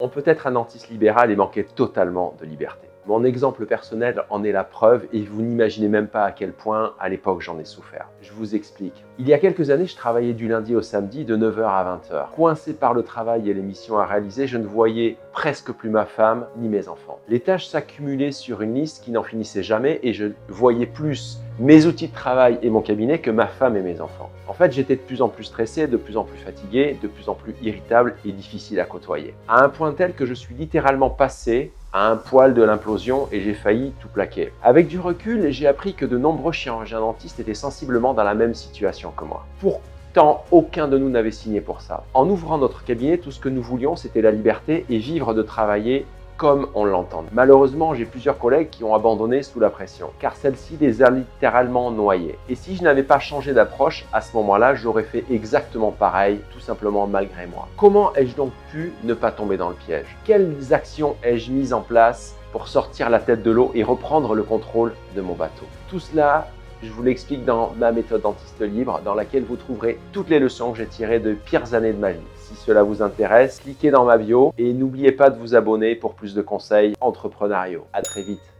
On peut être un dentiste libéral et manquer totalement de liberté. Mon exemple personnel en est la preuve et vous n'imaginez même pas à quel point, à l'époque, j'en ai souffert. Je vous explique. Il y a quelques années, je travaillais du lundi au samedi de 9 h à 20 h. Coincé par le travail et les missions à réaliser, je ne voyais presque plus ma femme ni mes enfants. Les tâches s'accumulaient sur une liste qui n'en finissait jamais et je voyais plus mes outils de travail et mon cabinet que ma femme et mes enfants. En fait, j'étais de plus en plus stressé, de plus en plus fatigué, de plus en plus irritable et difficile à côtoyer. À un point tel que je suis littéralement passé à un poil de l'implosion et j'ai failli tout plaquer. Avec du recul, j'ai appris que de nombreux chirurgiens dentistes étaient sensiblement dans la même situation que moi. Pourtant, aucun de nous n'avait signé pour ça. En ouvrant notre cabinet, tout ce que nous voulions, c'était la liberté et vivre de travailler comme on l'entend. Malheureusement, j'ai plusieurs collègues qui ont abandonné sous la pression, car celle-ci les a littéralement noyés. Et si je n'avais pas changé d'approche, à ce moment-là, j'aurais fait exactement pareil, tout simplement malgré moi. Comment ai-je donc pu ne pas tomber dans le piège? Quelles actions ai-je mises en place pour sortir la tête de l'eau et reprendre le contrôle de mon bateau? Tout cela, je vous l'explique dans ma méthode dentiste libre, dans laquelle vous trouverez toutes les leçons que j'ai tirées de pires années de ma vie. Si cela vous intéresse, cliquez dans ma bio et n'oubliez pas de vous abonner pour plus de conseils entrepreneuriaux. À très vite.